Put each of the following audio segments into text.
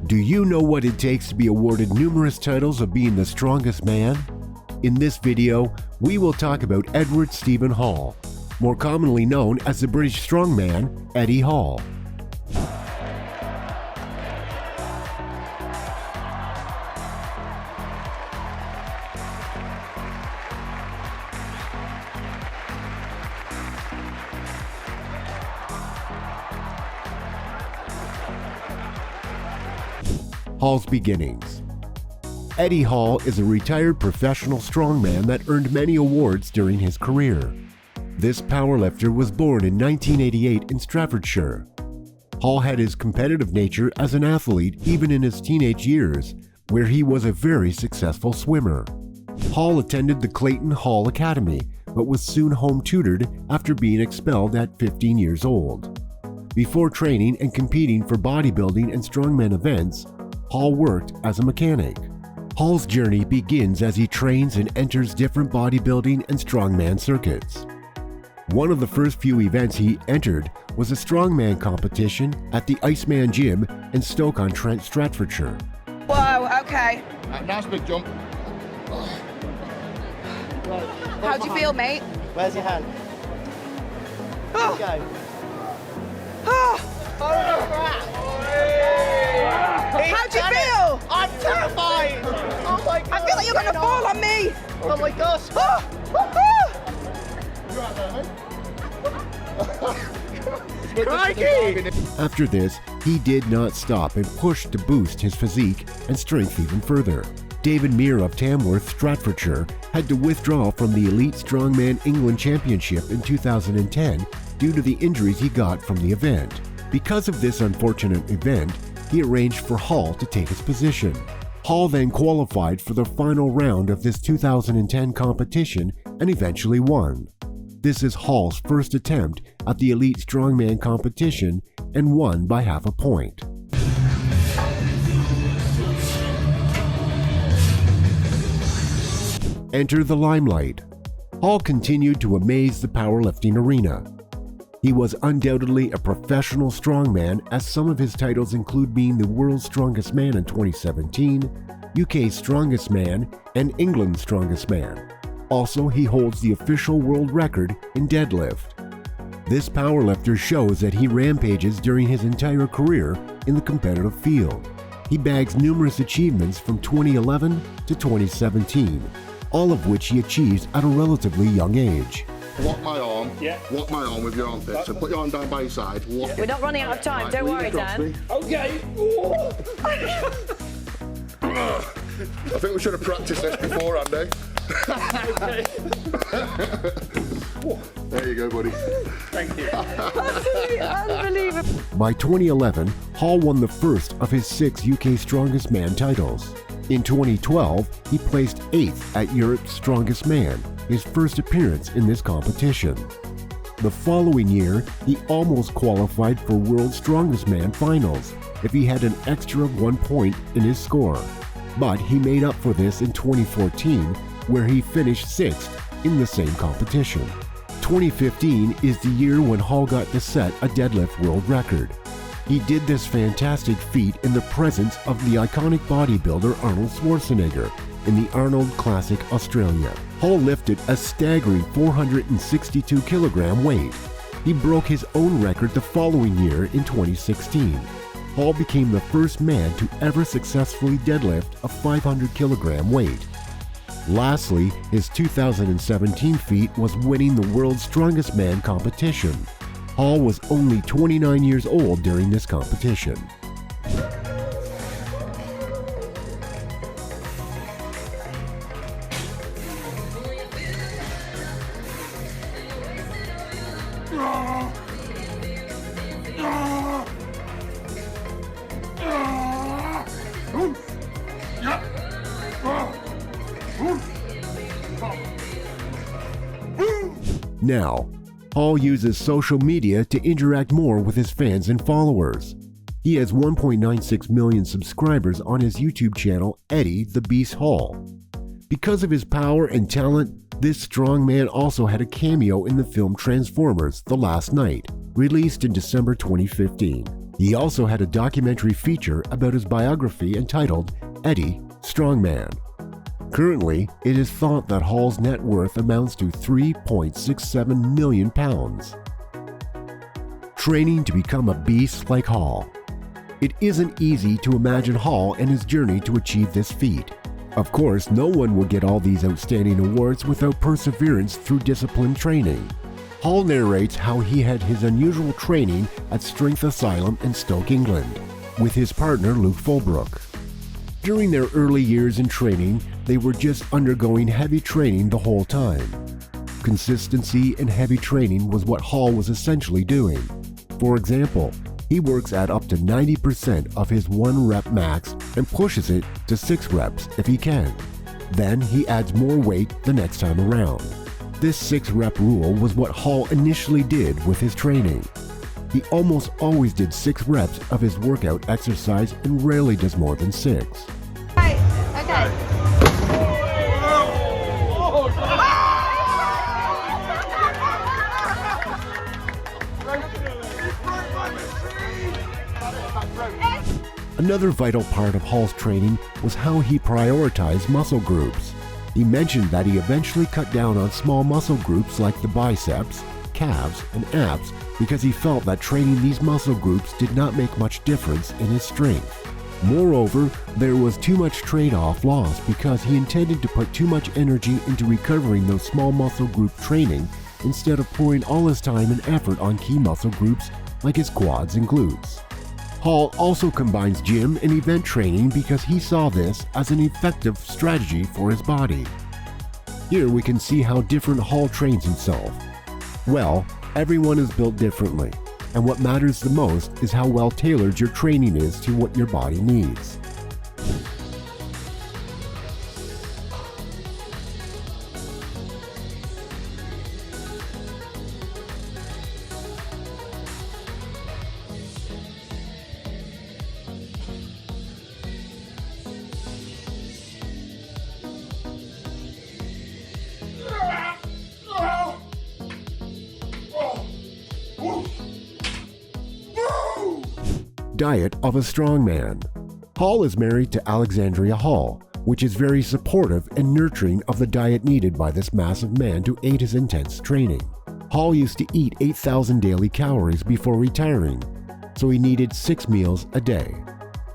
Do you know what it takes to be awarded numerous titles of being the strongest man? In this video, we will talk about Edward Stephen Hall, more commonly known as the British strongman Eddie Hall. Hall's beginnings. Eddie Hall is a retired professional strongman that earned many awards during his career. This powerlifter was born in 1988 in Staffordshire. Hall had his competitive nature as an athlete even in his teenage years, where he was a very successful swimmer. Hall attended the Clayton Hall Academy, but was soon home tutored after being expelled at 15 years old. Before training and competing for bodybuilding and strongman events, Hall worked as a mechanic. Hall's journey begins as he trains and enters different bodybuilding and strongman circuits. One of the first few events he entered was a strongman competition at the Iceman Gym in Stoke-on-Trent, Staffordshire. Whoa, okay. Nice big jump. How do you feel, mate? Where's your hand? Oh. Go. Oh. How do you feel? I'm terrified! Oh my god! I feel like you're gonna fall on me! Oh my gosh! Oh. You right there, mate? After this, he did not stop and pushed to boost his physique and strength even further. David Meir of Tamworth, Staffordshire, had to withdraw from the Elite Strongman England Championship in 2010 due to the injuries he got from the event. Because of this unfortunate event, he arranged for Hall to take his position. Hall then qualified for the final round of this 2010 competition and eventually won. This is Hall's first attempt at the Elite Strongman competition and won by half a point. Enter the limelight. Hall continued to amaze the powerlifting arena. He was undoubtedly a professional strongman, as some of his titles include being the world's strongest man in 2017, UK's strongest man, and England's strongest man. Also, he holds the official world record in deadlift. This powerlifter shows that he rampages during his entire career in the competitive field. He bags numerous achievements from 2011 to 2017, all of which he achieves at a relatively young age. Walk my arm. Yeah. Walk my arm with your arm fit. So put your arm down by your side. Walk We're not running out of time. Right, don't worry, lean across Dan. me. Okay. I think we should have practiced this beforehand, eh? There you go, buddy. Thank you. Absolutely unbelievable. By 2011, Hall won the first of his 6 UK Strongest Man titles. In 2012, he placed 8th at Europe's Strongest Man, his first appearance in this competition. The following year, he almost qualified for World's Strongest Man finals if he had an extra of 1 point in his score. But he made up for this in 2014, where he finished 6th in the same competition. 2015 is the year when Hall got to set a deadlift world record. He did this fantastic feat in the presence of the iconic bodybuilder Arnold Schwarzenegger in the Arnold Classic Australia. Hall lifted a staggering 462 kilogram weight. He broke his own record the following year in 2016. Hall became the first man to ever successfully deadlift a 500 kilogram weight. Lastly, his 2017 feat was winning the World's Strongest Man competition. Hall was only 29 years old during this competition. Now, Hall uses social media to interact more with his fans and followers. He has 1.96 million subscribers on his YouTube channel, Eddie the Beast Hall. Because of his power and talent, this strongman also had a cameo in the film Transformers: The Last Knight, released in December 2015. He also had a documentary feature about his biography entitled Eddie, Strongman. Currently, it is thought that Hall's net worth amounts to £3.67 million. Training to become a beast like Hall. It isn't easy to imagine Hall and his journey to achieve this feat. Of course, no one will get all these outstanding awards without perseverance through disciplined training. Hall narrates how he had his unusual training at Strength Asylum in Stoke, England, with his partner Luke Fulbrook. During their early years in training, they were just undergoing heavy training the whole time. Consistency and heavy training was what Hall was essentially doing. For example, he works at up to 90% of his 1 rep max and pushes it to 6 reps if he can. Then he adds more weight the next time around. This 6 rep rule was what Hall initially did with his training. He almost always did 6 reps of his workout exercise and rarely does more than 6. Right, okay. Another vital part of Hall's training was how he prioritized muscle groups. He mentioned that he eventually cut down on small muscle groups like the biceps, calves, and abs because he felt that training these muscle groups did not make much difference in his strength. Moreover, there was too much trade-off lost because he intended to put too much energy into recovering those small muscle group training instead of pouring all his time and effort on key muscle groups like his quads and glutes. Hall also combines gym and event training because he saw this as an effective strategy for his body. Here we can see how different Hall trains himself. Well, everyone is built differently, and what matters the most is how well tailored your training is to what your body needs. Diet of a strongman. Hall is married to Alexandria Hall, which is very supportive and nurturing of the diet needed by this massive man to aid his intense training. Hall used to eat 8,000 daily calories before retiring, so he needed 6 meals a day.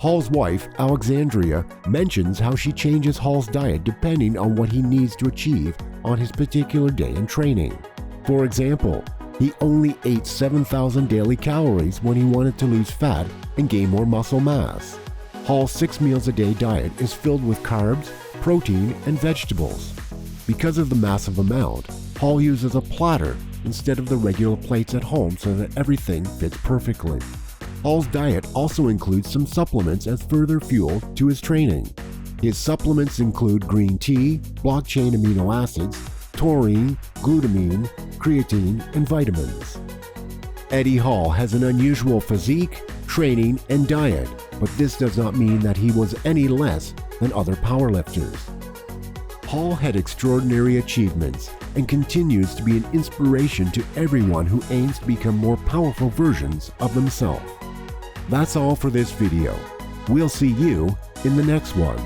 Hall's wife, Alexandria, mentions how she changes Hall's diet depending on what he needs to achieve on his particular day in training. For example, he only ate 7,000 daily calories when he wanted to lose fat and gain more muscle mass. Hall's 6 meals a day diet is filled with carbs, protein, and vegetables. Because of the massive amount, Hall uses a platter instead of the regular plates at home so that everything fits perfectly. Hall's diet also includes some supplements as further fuel to his training. His supplements include green tea, block-chain amino acids, taurine, glutamine, creatine, and vitamins. Eddie Hall has an unusual physique, training, and diet, but this does not mean that he was any less than other powerlifters. Hall had extraordinary achievements and continues to be an inspiration to everyone who aims to become more powerful versions of themselves. That's all for this video. We'll see you in the next one.